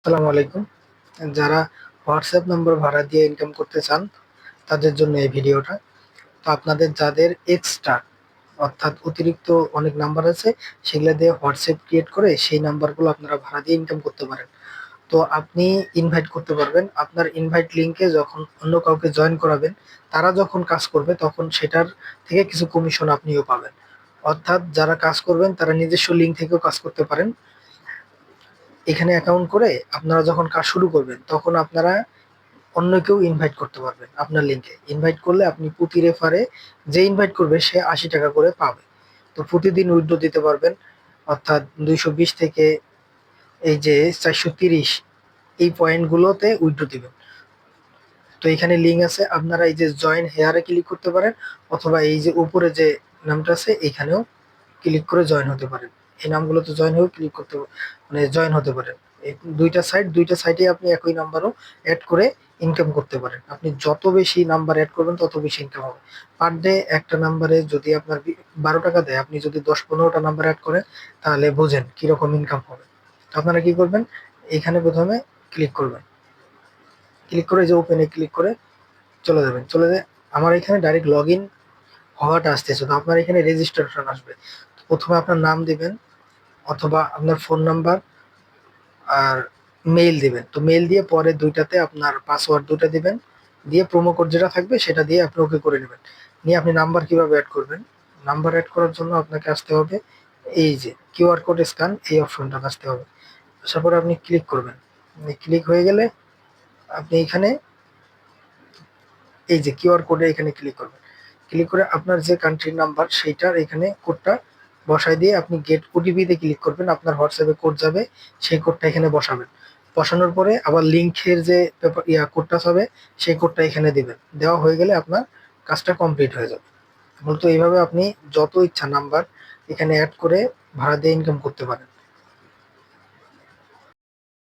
আসসালামু আলাইকুম। যারা হোয়াটসঅ্যাপ নম্বর ভাড়া দিয়ে ইনকাম করতে চান তাদের জন্য এই ভিডিওটা। তো আপনাদের যাদের এক্সট্রা অর্থাৎ অতিরিক্ত অনেক নাম্বার আছে সেগুলো দিয়ে হোয়াটসঅ্যাপ ক্রিয়েট করে সেই নাম্বারগুলো আপনারা ভাড়া দিয়ে ইনকাম করতে পারেন। তো আপনি ইনভাইট করতে পারবেন। আপনার ইনভাইট লিঙ্কে যখন অন্য কাউকে জয়েন করাবেন, তারা যখন কাজ করবে তখন সেটার থেকে কিছু কমিশন আপনিও পাবেন। অর্থাৎ যারা কাজ করবেন তারা নিজস্ব লিঙ্ক থেকেও কাজ করতে পারেন। এখানে অ্যাকাউন্ট করে আপনারা যখন কাজ শুরু করবেন তখন আপনারা অন্যকেও ইনভাইট করতে পারবেন আপনার লিঙ্কে। ইনভাইট করলে আপনি প্রতি রেফারে যে ইনভাইট করবে সে ৮০ টাকা করে পাবে। তো প্রতিদিন উইথড্র দিতে পারবেন, অর্থাৎ ২২০ থেকে এই যে ৪৩০ এই পয়েন্টগুলোতে উইথড্র দিবেন। তো এখানে লিঙ্ক আছে, আপনারা এই যে জয়েন হেয়ারে ক্লিক করতে পারেন, অথবা এই যে উপরে যে নামটা আছে এখানেও ক্লিক করে জয়েন হতে পারেন। এই নামগুলোতে জয়েন হয়ে ক্লিক করতে মানে জয়েন হতে পারেন। এই দুইটা সাইটে আপনি একই নাম্বারও অ্যাড করে ইনকাম করতে পারেন। আপনি যত বেশি নাম্বার অ্যাড করবেন তত বেশি ইনকাম হবে। পার ডে একটা নাম্বারে যদি আপনার ১২ টাকা দেয়, আপনি যদি ১০-১৫টা নাম্বার অ্যাড করেন তাহলে বোঝেন কিরকম ইনকাম হবে। তো আপনারা কি করবেন, এখানে প্রথমে ক্লিক করবেন, ক্লিক করে যে ওপেনে ক্লিক করে চলে যাবেন। চলে যায় আমার এখানে ডাইরেক্ট লগ ইন হওয়াটা আসতেছে, তো আপনার এখানে রেজিস্ট্রেশন আসবে। তো প্রথমে আপনার নাম দিবেন, অথবা আপনার ফোন নাম্বার আর মেইল দিবেন। তো মেইল দিয়ে পরে দুইটাতে আপনার পাসওয়ার্ড দুটা দিবেন, দিয়ে প্রোমো কোড যেটা থাকবে সেটা দিয়ে আপনি ওকে করে নেবেন। নিয়ে আপনি নাম্বার কিভাবে অ্যাড করবেন, নাম্বার অ্যাড করার জন্য আপনাকে আসতে হবে এই যে কিউআর কোড স্ক্যান, এই অপশনটা আসতে হবে। আসার পরে আপনি ক্লিক করবেন। ক্লিক হয়ে গেলে আপনি এখানে এই যে কিউআর কোডে এখানে ক্লিক করবেন। ক্লিক করে আপনার যে কান্ট্রির নাম্বার সেইটার এখানে কোডটা বসায় দিয়ে আপনি গেট ওটিপিতে ক্লিক করবেন। আপনার হোয়াটসঅ্যাপে কোড যাবে, সেই কোডটা এখানে বসাবেন। বসানোর পরে আবার লিঙ্কের যে পেপার কোডটা হবে সেই কোডটা এখানে দিবেন। দেওয়া হয়ে গেলে আপনার কাজটা কমপ্লিট হয়ে যাবে। মূলত এইভাবে আপনি যত ইচ্ছা নাম্বার এখানে অ্যাড করে ভাড়া দিয়ে ইনকাম করতে পারেন।